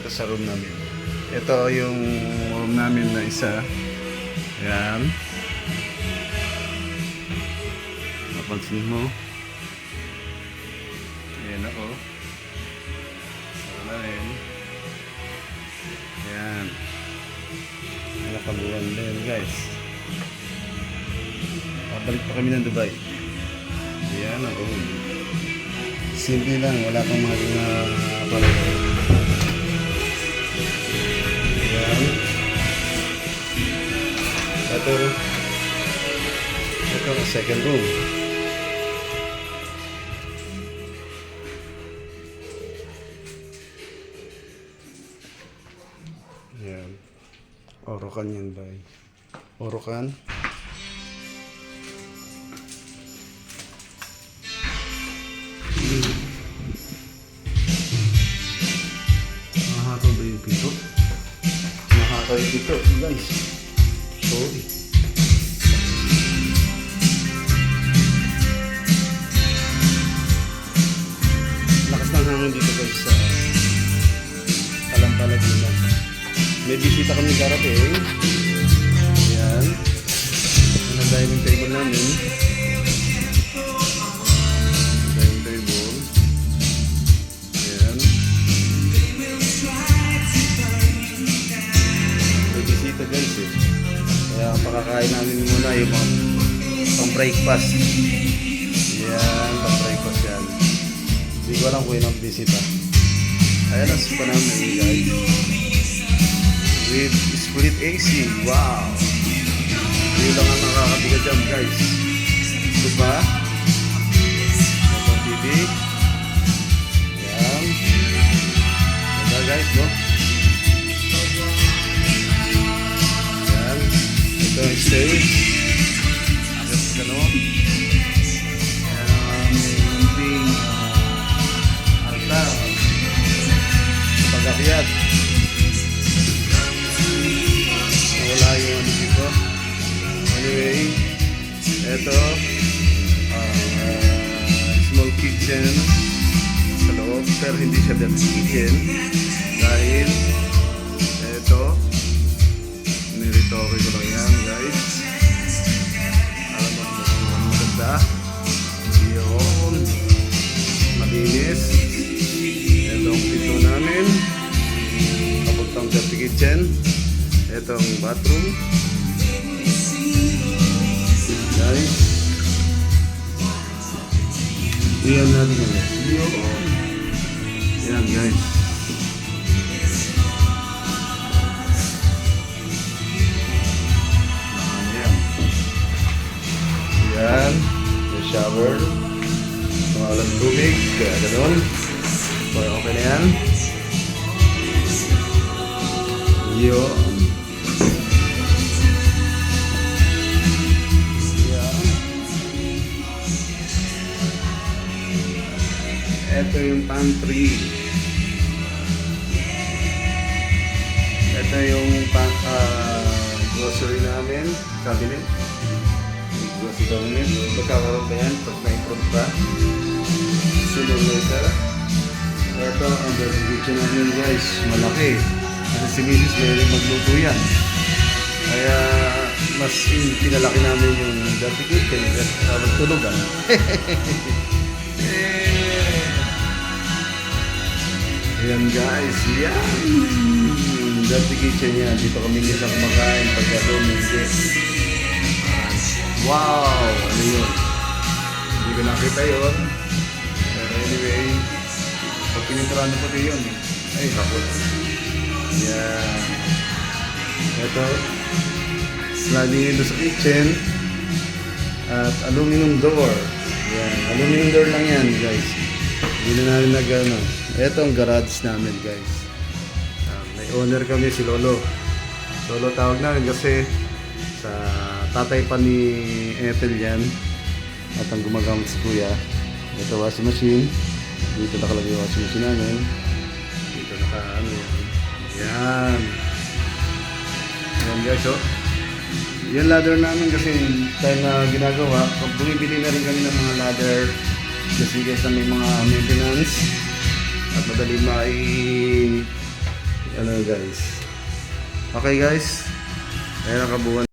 dito sa room namin. Ito yung room namin na isa. Yan. Napansin mo. Ayan ako. Wala rin. Ayan. Nakabuhan din guys. Pabalik pa kami ng Dubai. Ayan ako. Simple lang. Wala kang mga palagay. Ayan. Ito ang second room. Ayan. Orokan yan ba? Orokan. Mahaba ba yung pito? Mahaba yung pito, guys. Sorry. Lakas ng hangin dito guys sa Talampalagina. May bisita kami darating. Ayan. Yan ang dining table namin. Dining table. Ayan. May bisita guys eh. Kaya pakakain namin muna yung mga pang breakfast. Ayan, pang breakfast yan. Hindi ko alam kung yun ang bisita. Ayan ang spa namin guys. With split AC. Wow! Hindi lang ang nakakabigat dyan guys. Ito ba? Ito ang TV. Ayan. Ito guys, no? Ayan. Ito ang stage. Ito gano. Ayan. May munting altar. Pag-akyat. Wala yung ano dito. Anyway, ito small kitchen sa loob, pero hindi siya dirty kitchen dahil ito niritoke ko lang yan guys. Alam mo mukhang maganda yun, malinis. Ito ang pito namin papuntang dirty kitchen. Ito ang bathroom guys. Iyan natin yun. Yan guys. Yan. Yung shower. Mga walang tubig. Kaya ganoon. Okay na yan. Yun. Ito yung pantry. Ito yung grocery namin. Cabinet. Grocery cabinet. Magkakaroon pa yan pag na-improve pa. Sooner later. Ito ang dirty kitchen namin guys. Malaki. Kasi si Mrs. may magluto yan. Kaya mas pinalaki namin yung dirty kitchen. Kaya magtulugan. Ayan guys, yan! Dirty kitchen yan. Dito kami nila kumakain pagkaroon hindi. Wow! Ano yun? Hindi ko nakita yun. Pero anyway, pag pininturaan na pati yun. Ay, kapot. Yan. Ito, sliding into sa kitchen. At aluminum door. Yan, aluminum door lang yan guys. Hindi na namin nag-ano. Ito ang garage namin guys. May owner kami si Lolo. Lolo tawag namin kasi sa tatay pa ni Ethel yan. At ang gumagamit si Kuya. Ito washing machine. Dito nakalagay yung washing machine namin. Dito ano yan. Yan. Yan guys oh. Yung ladder namin kasi time na ginagawa. Bumibili na rin kami ng mga ladder. Kasi guys na may mga maintenance. At madali guys. Okay guys. Ayan ang kabuuan